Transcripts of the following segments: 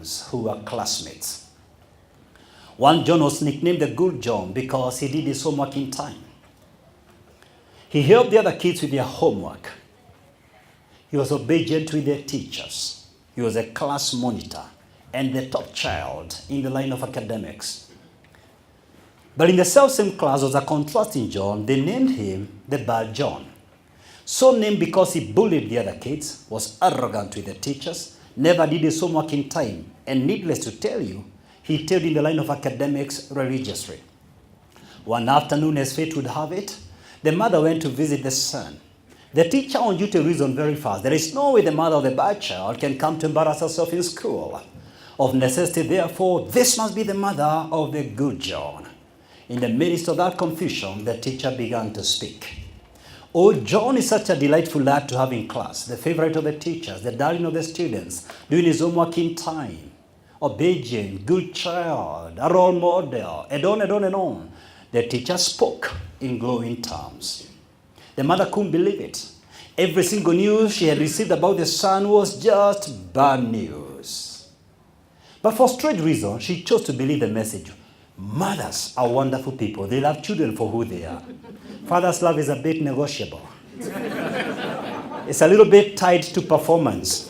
twins who were classmates. One John was nicknamed the Good John because he did his homework in time. He helped the other kids with their homework. He was obedient with their teachers. He was a class monitor and the top child in the line of academics. But in the self-same class was a contrasting John. They named him the Bad John. So named because he bullied the other kids, was arrogant with the teachers, never did his homework in time, and needless to tell you, he tailed in the line of academics religiously. One afternoon, as fate would have it, the mother went to visit the son. The teacher on duty reasoned very fast. There is no way the mother of the bad child can come to embarrass herself in school. Of necessity, therefore, this must be the mother of the good John. In the midst of that confusion, the teacher began to speak. Oh, John is such a delightful lad to have in class, the favorite of the teachers, the darling of the students, doing his homework in time, obedient, good child, a role model, and on and on and on. The teacher spoke in glowing terms. The mother couldn't believe it. Every single news she had received about the son was just bad news. But for strange reason, she chose to believe the message. Mothers are wonderful people. They love children for who they are. Father's love is a bit negotiable. It's a little bit tied to performance.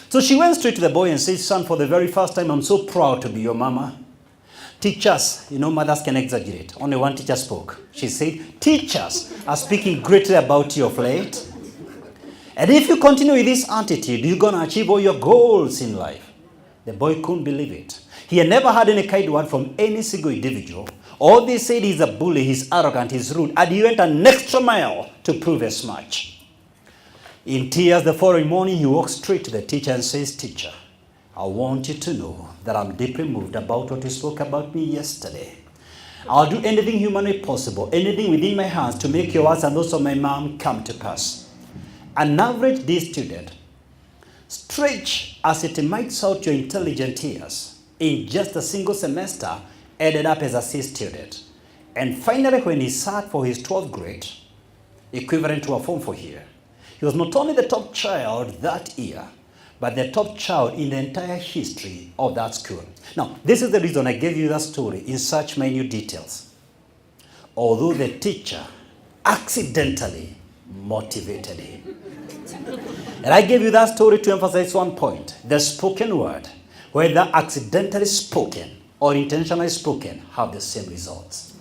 So she went straight to the boy and said, son, for the very first time, I'm so proud to be your mama. Teachers, mothers can exaggerate. Only one teacher spoke. She said, teachers are speaking greatly about you of late. And if you continue with this attitude, you're going to achieve all your goals in life. The boy couldn't believe it. He had never heard any kind word from any single individual. All they said, he's a bully, he's arrogant, he's rude, and he went an extra mile to prove as much. In tears the following morning, he walked straight to the teacher and says, teacher, I want you to know that I'm deeply moved about what you spoke about me yesterday. I'll do anything humanly possible, anything within my hands to make your words and those of my mom come to pass. An average D student, stretch as it might sound to your intelligent ears, in just a single semester, ended up as a C student. And finally, when he sat for his 12th grade, equivalent to a Form 4 here, he was not only the top child that year, but the top child in the entire history of that school. Now, this is the reason I gave you that story in such minute details. Although the teacher accidentally motivated him. And I gave you that story to emphasize one point. The spoken word, whether accidentally spoken or intentionally spoken, have the same results.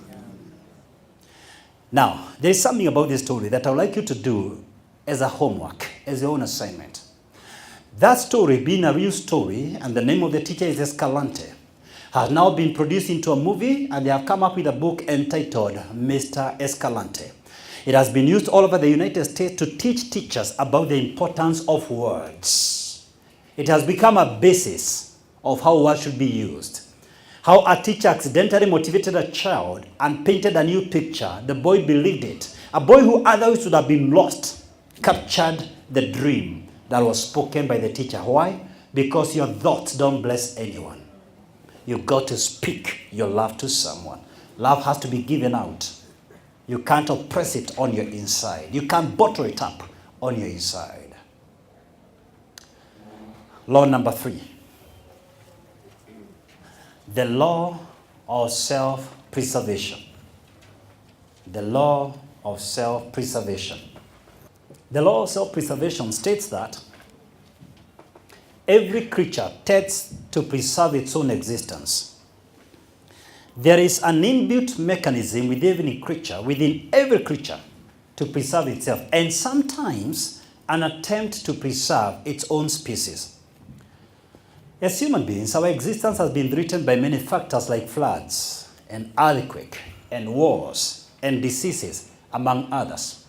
Now, there is something about this story that I would like you to do as a homework, as your own assignment. That story, being a real story, and the name of the teacher is Escalante, has now been produced into a movie, and they have come up with a book entitled Mr. Escalante. It has been used all over the United States to teach teachers about the importance of words. It has become a basis of how words should be used. How a teacher accidentally motivated a child and painted a new picture. The boy believed it. A boy who otherwise would have been lost captured the dream that was spoken by the teacher. Why? Because your thoughts don't bless anyone. You've got to speak your love to someone. Love has to be given out. You can't oppress it on your inside. You can't bottle it up on your inside. Law number 3. The law of self-preservation. The law of self-preservation. The law of self-preservation states that every creature tends to preserve its own existence. There is an inbuilt mechanism within every creature to preserve itself, and sometimes an attempt to preserve its own species. As human beings, our existence has been threatened by many factors like floods, and earthquake, and wars, and diseases, among others.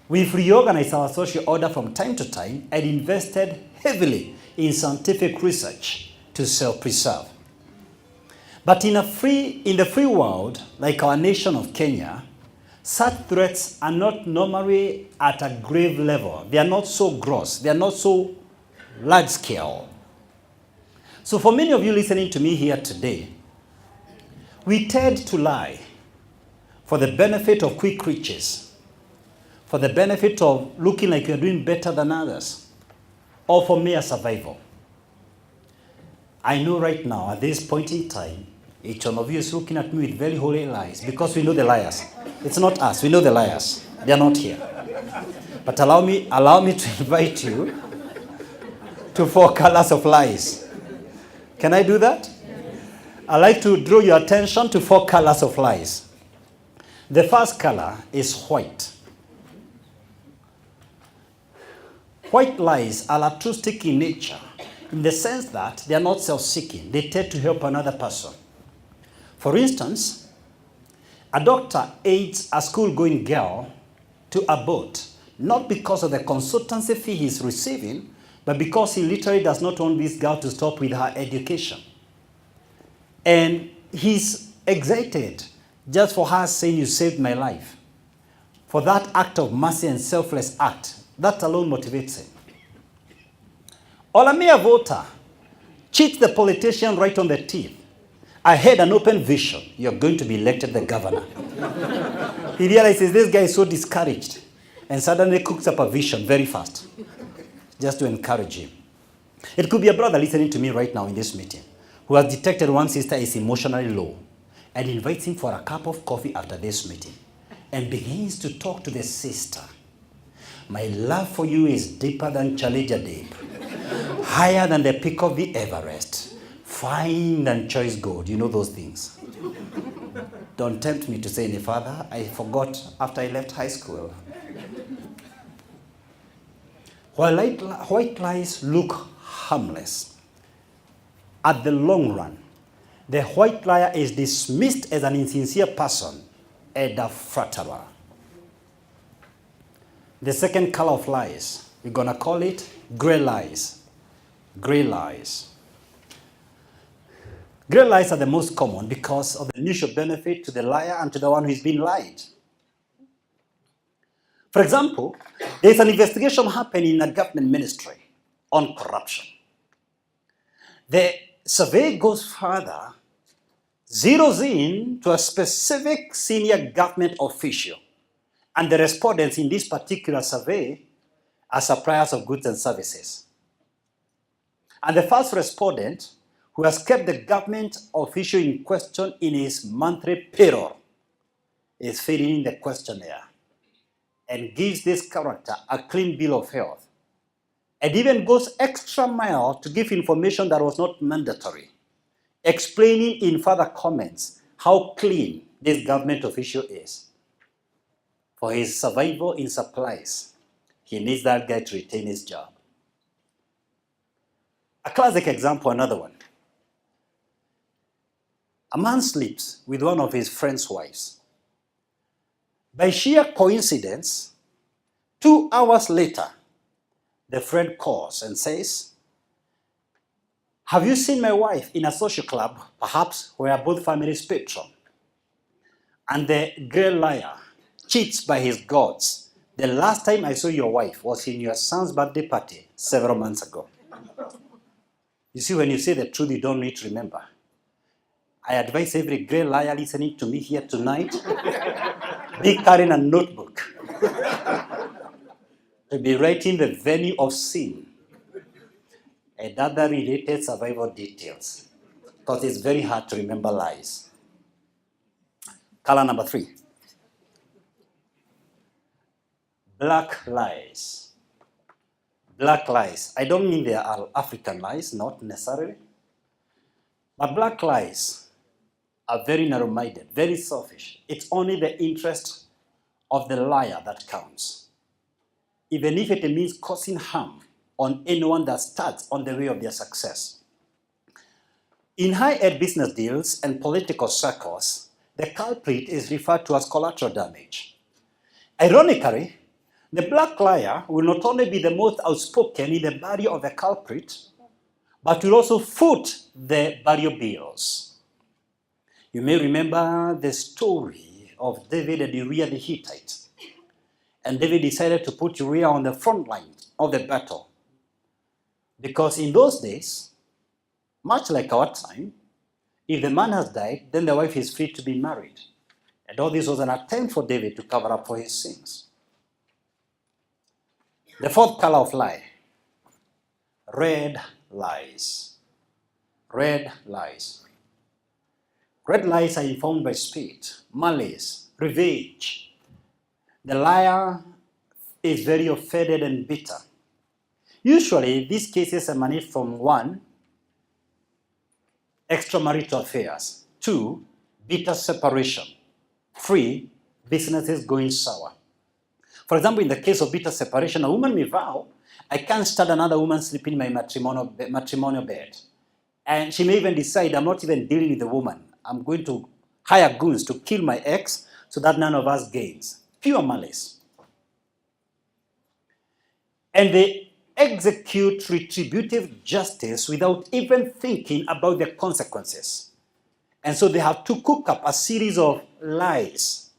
We've reorganized our social order from time to time and invested heavily in scientific research to self-preserve. But in the free world, like our nation of Kenya, such threats are not normally at a grave level. They are not so gross. They are not so large scale. So for many of you listening to me here today, we tend to lie for the benefit of quick riches, for the benefit of looking like you're doing better than others. or for mere survival. I know right now, at this point in time, each one of you is looking at me with very holy lies because we know the liars. It's not us, we know the liars. They are not here. But allow me to invite you to 4 colors of lies. Can I do that? I'd like to draw your attention to 4 colors of lies. The first color is white. White lies are altruistic in nature, in the sense that they are not self-seeking. They tend to help another person. For instance, a doctor aids a school-going girl to abort, not because of the consultancy fee he's receiving, but because he literally does not want this girl to stop with her education. And he's excited just for her saying, "You saved my life." For that act of mercy and selfless act, that alone motivates him. Or a mere voter cheats the politician right on the teeth. I had an open vision. You're going to be elected the governor. He realizes this guy is so discouraged and suddenly cooks up a vision very fast just to encourage him. It could be a brother listening to me right now in this meeting who has detected one sister is emotionally low and invites him for a cup of coffee after this meeting and begins to talk to the sister. My love for you is deeper than Challenger Deep, higher than the peak of the Everest, fine than choice gold. You know those things. Don't tempt me to say any further. I forgot after I left high school. While white lies look harmless, at the long run, the white liar is dismissed as an insincere person and a flatterer. The second color of lies, we're going to call it gray lies. Gray lies. Gray lies are the most common because of the mutual benefit to the liar and to the one who is being lied. For example, there's an investigation happening in a government ministry on corruption. The survey goes further, zeroes in to a specific senior government official, and the respondents in this particular survey are suppliers of goods and services. And the first respondent, who has kept the government official in question in his monthly payroll, is filling in the questionnaire and gives this character a clean bill of health, and even goes extra mile to give information that was not mandatory, explaining in further comments how clean this government official is. For his survival in supplies, he needs that guy to retain his job. A classic example, another one. A man sleeps with one of his friend's wives. By sheer coincidence, 2 hours later, the friend calls and says, "Have you seen my wife in a social club, perhaps where both families patron?" And the gray liar cheats by his gods. "The last time I saw your wife was in your son's birthday party several months ago." You see, when you say the truth, you don't need to remember. I advise every gray liar listening to me here tonight, be carrying a notebook to be writing the venue of sin and other related survival details, because it's very hard to remember lies. Color number 3. Black lies. Black lies. I don't mean they are African lies, not necessarily. But black lies are very narrow-minded, very selfish. It's only the interest of the liar that counts, even if it means causing harm on anyone that starts on the way of their success. In high-end business deals and political circles, the culprit is referred to as collateral damage. Ironically, the black liar will not only be the most outspoken in the burial of the culprit, but will also foot the burial bills. You may remember the story of David and Uriah the Hittite. And David decided to put Uriah on the front line of the battle. Because in those days, much like our time, if the man has died, then the wife is free to be married. And all this was an attempt for David to cover up for his sins. The fourth color of lie. red lies. Red lies. Red lies are informed by spirit, malice, revenge. The liar is very offended and bitter. Usually, these cases emanate from 1, extramarital affairs, 2, bitter separation, 3, businesses going sour. For example, in the case of bitter separation, a woman may vow, I can't stand another woman sleeping in my matrimonial bed. And she may even decide, I'm not even dealing with the woman. I'm going to hire goons to kill my ex so that none of us gains. Pure malice. And they execute retributive justice without even thinking about the consequences. And so they have to cook up a series of lies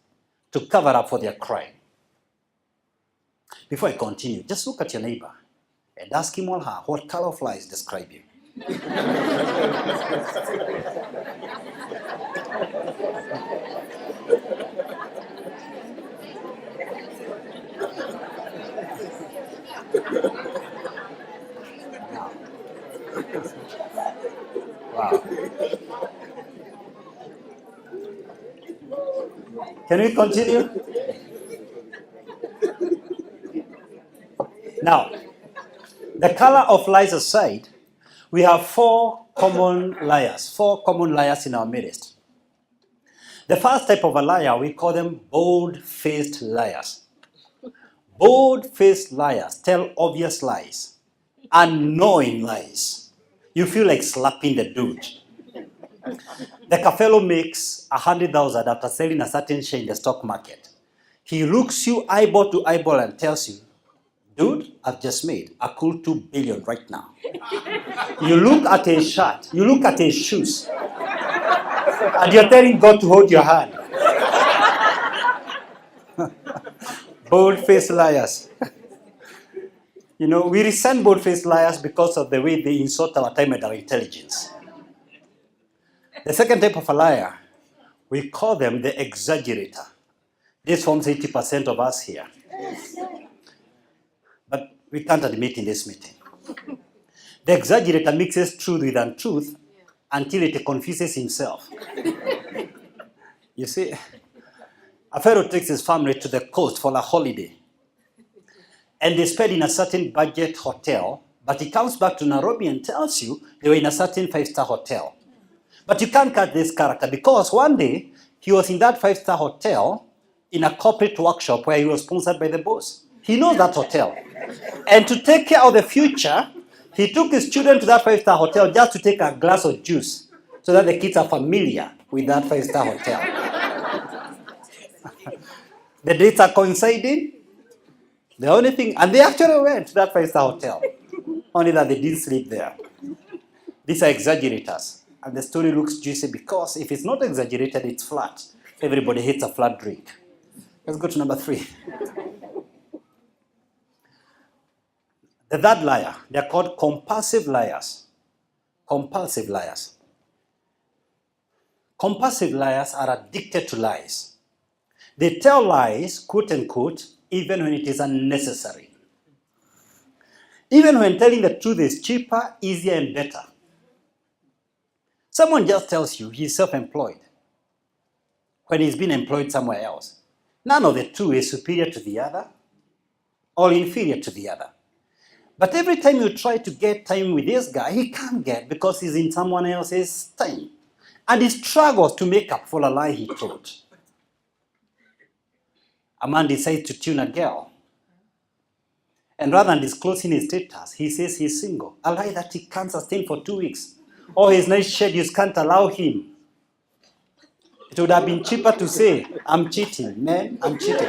to cover up for their crime. Before I continue, just look at your neighbor and ask him or her what color of lies describe you. Wow. Can we continue? Now, the color of lies aside, we have 4 common liars in our midst. The first type of a liar, we call them bold-faced liars. Bold-faced liars tell obvious lies, annoying lies. You feel like slapping the dude. Like a fellow makes 100,000 after selling a certain share in the stock market. He looks you eyeball to eyeball and tells you, dude, I've just made a cool 2 billion right now. You look at his shirt, you look at his shoes, and you're telling God to hold your hand. Bold-faced liars. You know, we resent bold-faced liars because of the way they insult our time and our intelligence. The second type of a liar, we call them the exaggerator. This forms 80% of us here. But we can't admit in this meeting. The exaggerator mixes truth with untruth until it confuses himself. You see, a fellow takes his family to the coast for a holiday. And they spend in a certain budget hotel, but he comes back to Nairobi and tells you they were in a certain 5-star hotel. But you can't cut this character because one day he was in that 5-star hotel in a corporate workshop where he was sponsored by the boss. He knows that hotel. And to take care of the future, he took his children to that 5-star hotel just to take a glass of juice so that the kids are familiar with that 5-star hotel. The dates are coinciding. The only thing, and they actually went to that 5-star hotel, only that they didn't sleep there. These are exaggerators. And the story looks juicy because if it's not exaggerated, it's flat. Everybody hates a flat drink. Let's go to number 3. The third liar, they're called compulsive liars. Compulsive liars. Compulsive liars are addicted to lies. They tell lies, quote unquote, even when it is unnecessary. Even when telling the truth is cheaper, easier, and better. Someone just tells you he's self-employed when he's been employed somewhere else. None of the two is superior to the other or inferior to the other. But every time you try to get time with this guy, he can't get because he's in someone else's time. And he struggles to make up for a lie he told. A man decides to tune a girl. And rather than disclosing his status, he says he's single. A lie that he can't sustain for 2 weeks. Or his night schedules can't allow him. It would have been cheaper to say, I'm cheating, man, I'm cheating.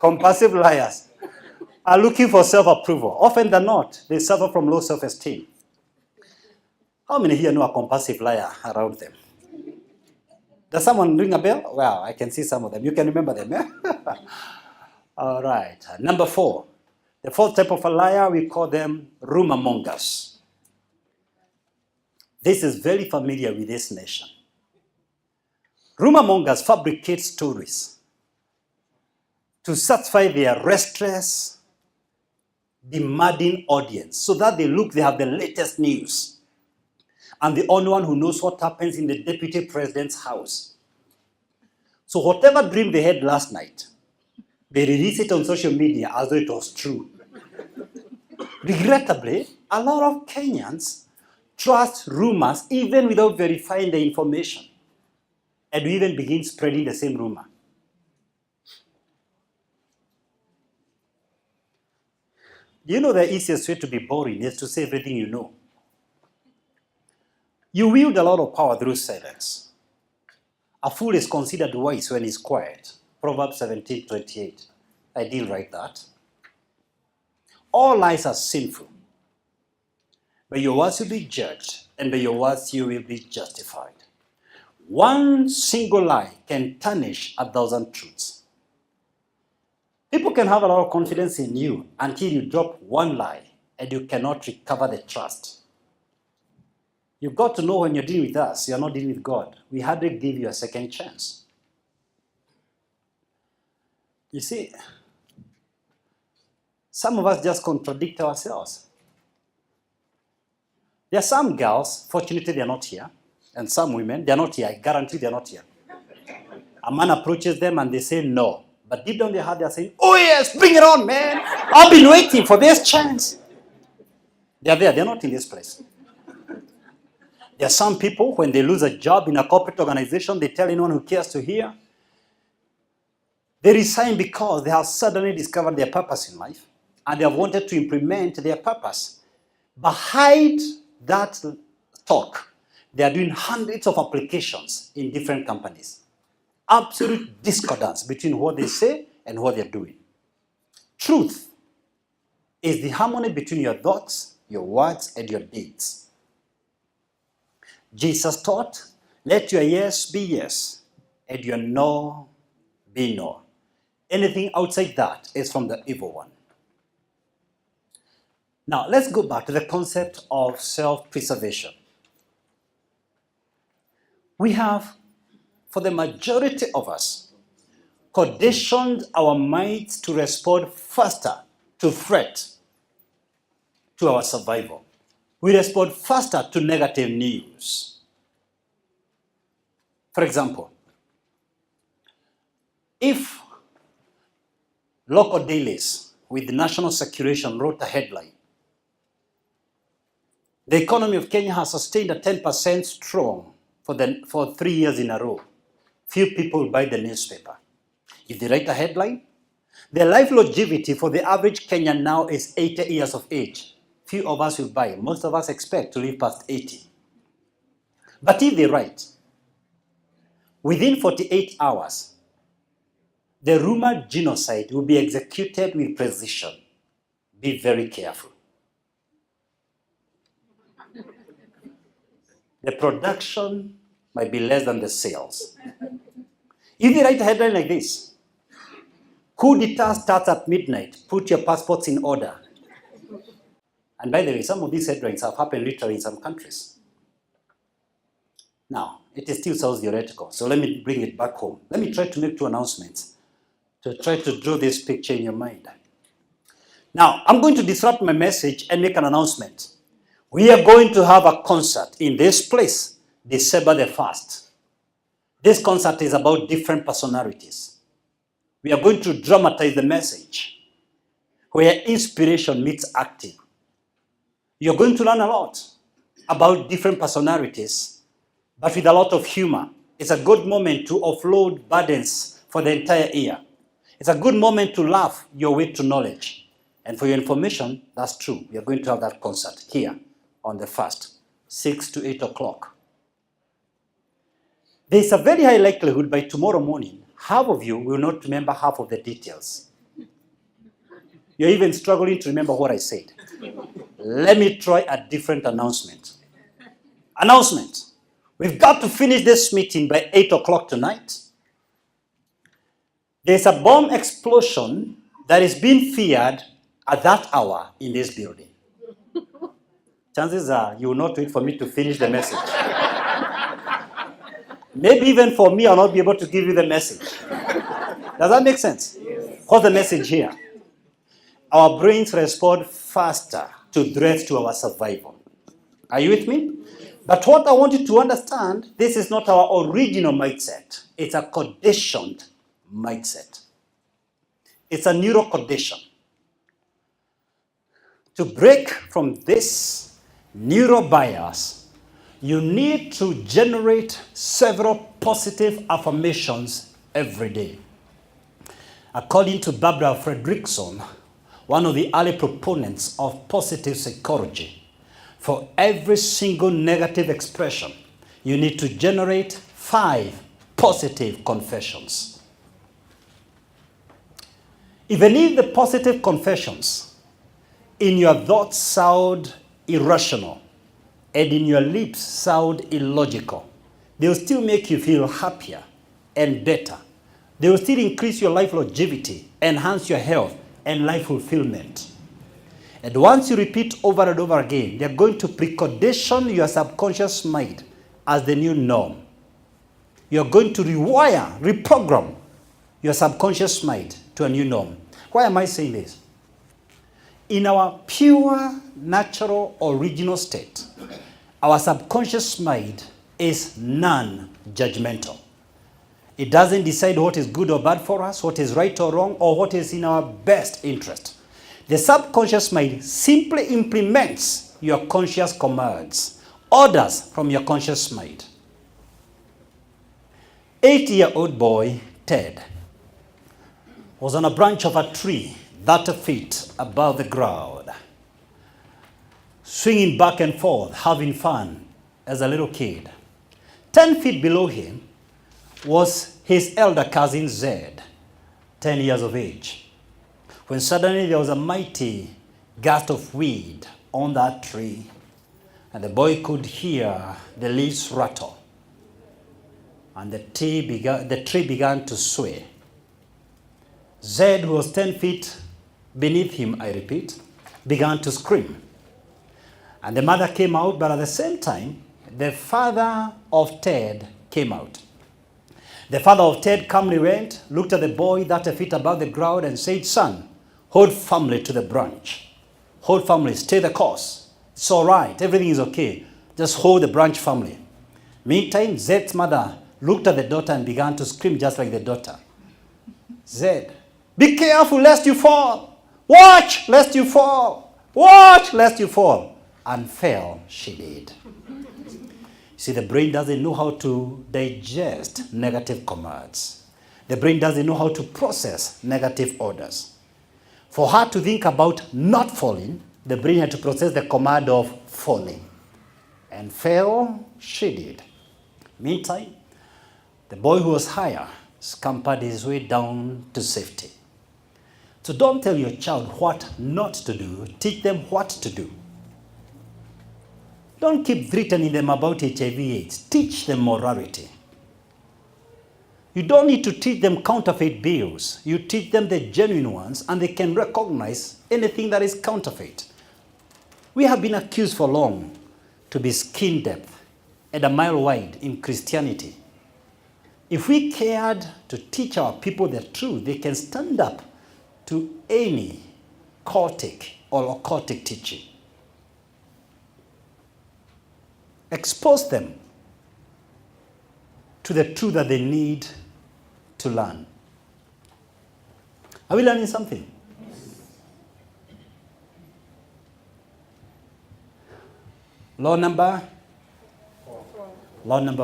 Compulsive liars are looking for self-approval. Often than not, they suffer from low self-esteem. How many here know a compulsive liar around them? Does someone ring a bell? Well, I can see some of them. You can remember them, yeah? All right. Number 4. The fourth type of a liar, we call them rumor mongers. This is very familiar with this nation. Rumor mongers fabricate stories to satisfy their restless, demanding audience so that they have the latest news. I'm the only one who knows what happens in the deputy president's house. So whatever dream they had last night, they release it on social media as though it was true. Regrettably, a lot of Kenyans trust rumors even without verifying the information, and we even begin spreading the same rumor. You know the easiest way to be boring is to say everything you know. You wield a lot of power through silence. A fool is considered wise when he's quiet. Proverbs 17:28. I didn't write that. All lies are sinful. By your words you'll be judged, and by your words you will be justified. One single lie can tarnish 1,000 truths. People can have a lot of confidence in you until you drop one lie and you cannot recover the trust. You've got to know when you're dealing with us, you're not dealing with God. We hardly give you a second chance. You see, some of us just contradict ourselves. There are some girls, fortunately they're not here, and some women, they're not here. I guarantee they're not here. A man approaches them and they say no. But deep down their heart, they're saying, oh yes, bring it on, man. I've been waiting for this chance. They're there, they're not in this place. There are some people, when they lose a job in a corporate organization, they tell anyone who cares to hear. They resign because they have suddenly discovered their purpose in life and they have wanted to implement their purpose. Behind that talk, they are doing hundreds of applications in different companies. Absolute discordance between what they say and what they're doing. Truth is the harmony between your thoughts, your words, and your deeds. Jesus taught, let your yes be yes, and your no be no. Anything outside that is from the evil one. Now, let's go back to the concept of self-preservation. We have, for the majority of us, conditioned our minds to respond faster to threat, to our survival. We respond faster to negative news. For example, if local dailies with national circulation wrote a headline, the economy of Kenya has sustained a 10% strong for 3 years in a row, few people buy the newspaper. If they write a headline, the life longevity for the average Kenyan now is 80 years of age. Few of us will buy. Most of us expect to live past 80. But if they write, within 48 hours, the rumored genocide will be executed with precision. Be very careful. The production might be less than the sales. If they write a headline like this, coup d'etat starts at midnight, put your passports in order. And by the way, some of these headlines have happened literally in some countries. Now, it still sounds theoretical, so let me bring it back home. Let me try to make 2 announcements to try to draw this picture in your mind. Now, I'm going to disrupt my message and make an announcement. We are going to have a concert in this place, December the 1st. This concert is about different personalities. We are going to dramatize the message where inspiration meets acting. You're going to learn a lot about different personalities, but with a lot of humor. It's a good moment to offload burdens for the entire year. It's a good moment to laugh your way to knowledge. And for your information, that's true. We are going to have that concert here on the 1st, 6 to 8 o'clock. There's a very high likelihood by tomorrow morning, half of you will not remember half of the details. You're even struggling to remember what I said. Let me try a different announcement. Announcement. We've got to finish this meeting by 8 o'clock tonight. There's a bomb explosion that is being feared at that hour in this building. Chances are you will not wait for me to finish the message. Maybe even for me, I'll not be able to give you the message. Does that make sense? Yes. What's the message here? Our brains respond faster to threats to our survival. Are you with me? But what I want you to understand, this is not our original mindset. It's a conditioned mindset. It's a neurocondition. To break from this neurobias, you need to generate several positive affirmations every day. According to Barbara Fredrickson, one of the early proponents of positive psychology, for every single negative expression, you need to generate 5 positive confessions. Even if the positive confessions in your thoughts sound irrational and in your lips sound illogical, they will still make you feel happier and better. They will still increase your life longevity, enhance your health, and life fulfillment. And once you repeat over and over again, they're going to precondition your subconscious mind as the new norm. You're going to reprogram your subconscious mind to a new norm. Why am I saying this? In our pure, natural, original state, our subconscious mind is non-judgmental. It doesn't decide what is good or bad for us, what is right or wrong, or what is in our best interest. The subconscious mind simply implements your conscious commands, orders from your conscious mind. 8-year-old boy Ted was on a branch of a tree 30 feet above the ground, swinging back and forth, having fun as a little kid. 10 feet below him was his elder cousin Zed, 10 years of age, when suddenly there was a mighty gust of wind on that tree, and the boy could hear the leaves rattle, and the tree began to sway. Zed, who was 10 feet beneath him, I repeat, began to scream. And the mother came out, but at the same time, the father of Ted came out. The father of Ted calmly went, looked at the boy 30 feet above the ground and said, "Son, hold firmly to the branch. Hold firmly, stay the course. It's all right, everything is okay. Just hold the branch firmly." Meantime, Zed's mother looked at the daughter and began to scream just like the daughter. "Zed, be careful lest you fall. Watch lest you fall. Watch lest you fall." And fell she did. See, the brain doesn't know how to digest negative commands. The brain doesn't know how to process negative orders. For her to think about not falling, the brain had to process the command of falling. And fell she did. Meantime, the boy who was higher scampered his way down to safety. So don't tell your child what not to do. Teach them what to do. Don't keep threatening them about HIV/AIDS. Teach them morality. You don't need to teach them counterfeit bills. You teach them the genuine ones, and they can recognize anything that is counterfeit. We have been accused for long to be skin depth and a mile wide in Christianity. If we cared to teach our people the truth, they can stand up to any cultic or occultic teaching. Expose them to the truth that they need to learn. Are we learning something? Law number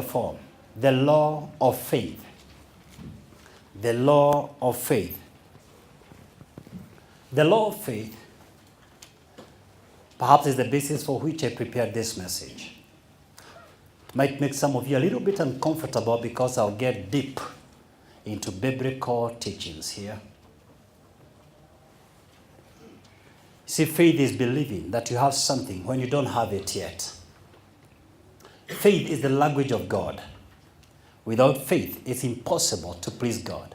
4. The law of faith. The law of faith. The law of faith perhaps is the basis for which I prepared this message. Might make some of you a little bit uncomfortable because I'll get deep into biblical teachings here. See, faith is believing that you have something when you don't have it yet. Faith is the language of God. Without faith, it's impossible to please God.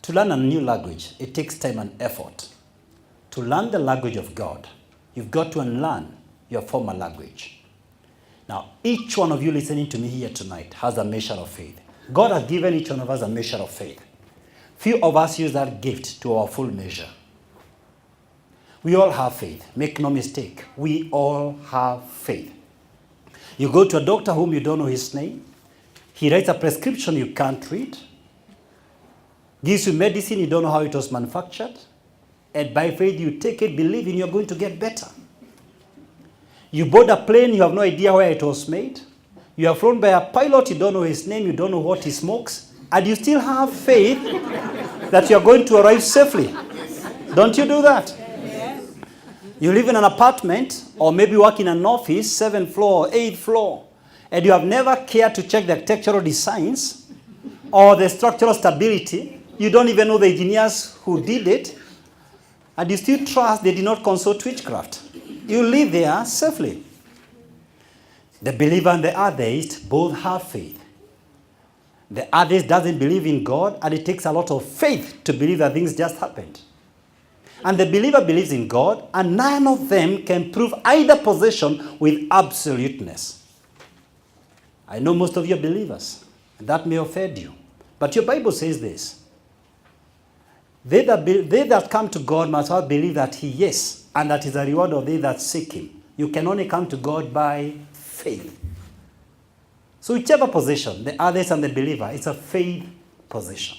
To learn a new language, it takes time and effort. To learn the language of God, you've got to unlearn your former language. Now, each one of you listening to me here tonight has a measure of faith. God has given each one of us a measure of faith. Few of us use that gift to our full measure. We all have faith. Make no mistake. We all have faith. You go to a doctor whom you don't know his name. He writes a prescription you can't read. Gives you medicine, you don't know how it was manufactured. And by faith, you take it, believing you're going to get better. You board a plane, you have no idea where it was made. You are flown by a pilot, you don't know his name, you don't know what he smokes. And you still have faith that you're going to arrive safely. Don't you do that? You live in an apartment, or maybe work in an office, 7th floor, 8th floor, and you have never cared to check the architectural designs or the structural stability. You don't even know the engineers who did it, and you still trust they did not consult witchcraft. You live there safely. The believer and the atheist both have faith. The atheist doesn't believe in God, and it takes a lot of faith to believe that things just happened. And the believer believes in God, and none of them can prove either position with absoluteness. I know most of you are believers, and that may offend you. But your Bible says this. They that come to God must all believe that he is, and that is the reward of they that seek him. You can only come to God by faith. So whichever position, the others and the believer, it's a faith position.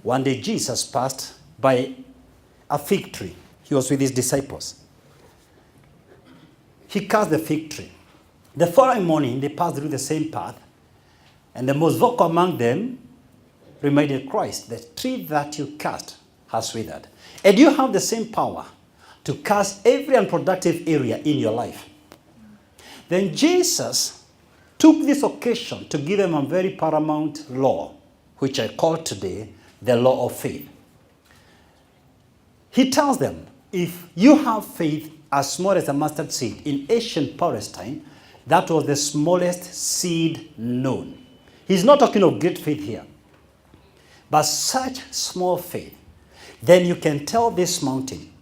One day Jesus passed by a fig tree. He was with his disciples. He cursed the fig tree. The following morning, they passed through the same path, and the most vocal among them reminded Christ, the tree that you cursed has withered. And you have the same power to curse every unproductive area in your life. Then Jesus took this occasion to give them a very paramount law, which I call today the law of faith. He tells them, if you have faith as small as a mustard seed, in ancient Palestine, that was the smallest seed known. He's not talking of great faith here, but such small faith. Then you can tell this mountain,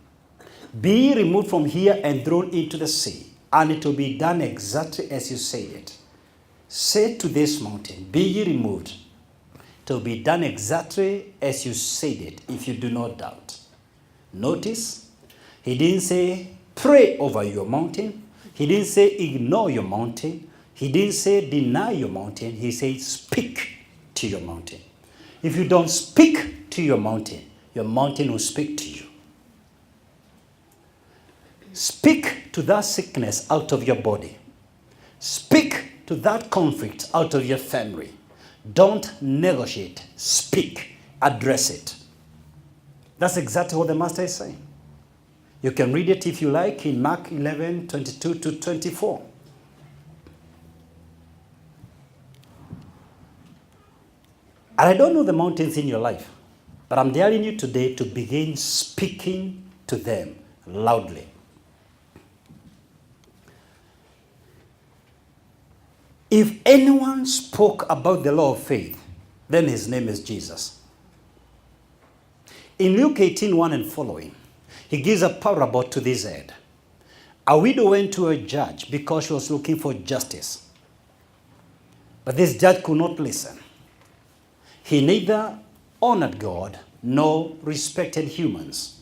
be removed from here and thrown into the sea, and it will be done exactly as you say it. Say to this mountain, be ye removed. It will be done exactly as you said it, if you do not doubt. Notice, he didn't say pray over your mountain. He didn't say ignore your mountain. He didn't say deny your mountain. He said speak to your mountain. If you don't speak to your mountain will speak to you. Speak to that sickness out of your body. Speak to that conflict out of your family. Don't negotiate. Speak. Address it. That's exactly what the Master is saying. You can read it if you like in Mark 11, 22 to 24. And I don't know the mountains in your life, but I'm daring you today to begin speaking to them loudly. If anyone spoke about the law of faith, then his name is Jesus. In Luke 18:1 and following, he gives a parable to this end. A widow went to a judge because she was looking for justice. But this judge could not listen. He neither honored God nor respected humans.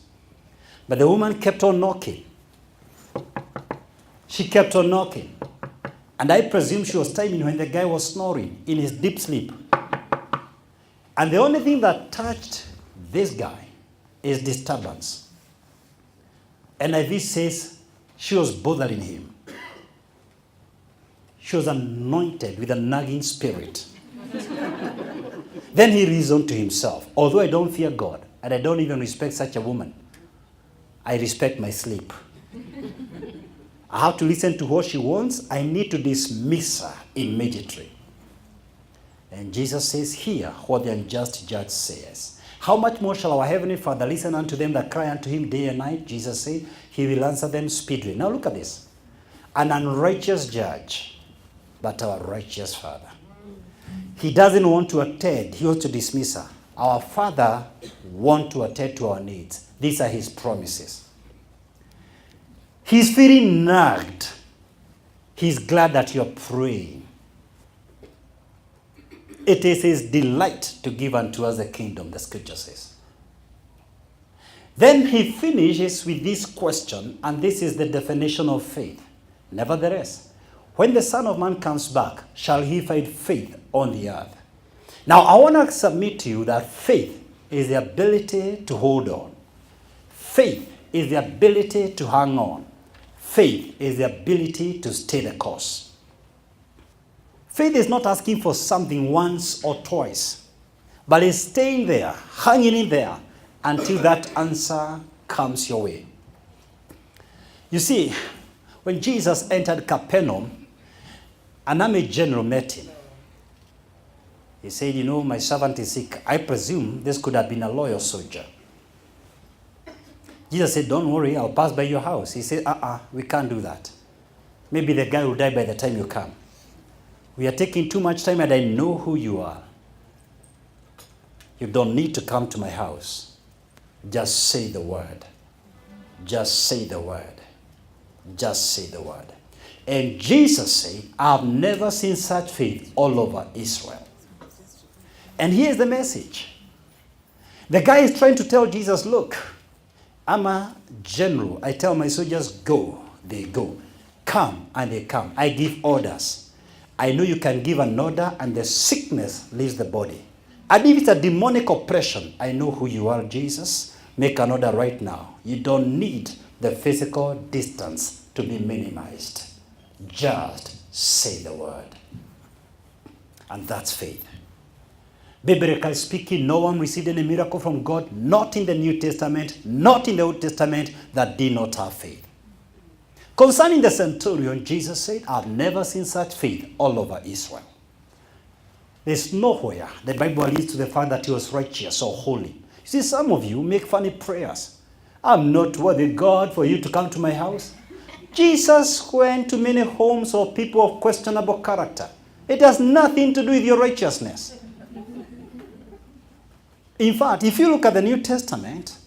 But the woman kept on knocking. She kept on knocking. And I presume she was timing when the guy was snoring in his deep sleep. And the only thing that touched this guy is disturbance. NIV says she was bothering him. She was anointed with a nagging spirit. Then he reasoned to himself, although I don't fear God, and I don't even respect such a woman, I respect my sleep. I have to listen to what she wants. I need to dismiss her immediately. And Jesus says, hear what the unjust judge says. How much more shall our heavenly Father listen unto them that cry unto him day and night? Jesus said, he will answer them speedily. Now look at this. An unrighteous judge, but our righteous Father. He doesn't want to attend. He wants to dismiss her. Our Father wants to attend to our needs. These are his promises. He's feeling nagged. He's glad that you're praying. It is his delight to give unto us the kingdom, the scripture says. Then he finishes with this question, and this is the definition of faith. Nevertheless, when the Son of Man comes back, shall he find faith on the earth? Now, I want to submit to you that faith is the ability to hold on. Faith is the ability to hang on. Faith is the ability to stay the course. Faith is not asking for something once or twice, but is staying there, hanging in there, until that answer comes your way. You see, when Jesus entered Capernaum, an army general met him. He said, you know, my servant is sick. I presume this could have been a loyal soldier. Jesus said, don't worry, I'll pass by your house. He said, we can't do that. Maybe the guy will die by the time you come. We are taking too much time, and I know who you are. You don't need to come to my house. Just say the word. Just say the word. Just say the word. And Jesus said, I've never seen such faith all over Israel. And here's the message. The guy is trying to tell Jesus, look, I'm a general. I tell my soldiers, go. They go. Come, and they come. I give orders. I know you can give an order and the sickness leaves the body. And if it's a demonic oppression, I know who you are, Jesus. Make an order right now. You don't need the physical distance to be minimized. Just say the word. And that's faith. Biblically speaking, no one received any miracle from God, not in the New Testament, not in the Old Testament, that did not have faith. Concerning the centurion, Jesus said, I've never seen such faith all over Israel. There's nowhere the Bible alludes to the fact that he was righteous or holy. You see, some of you make funny prayers. I'm not worthy, God, for you to come to my house. Jesus went to many homes of people of questionable character. It has nothing to do with your righteousness. In fact, if you look at the New Testament,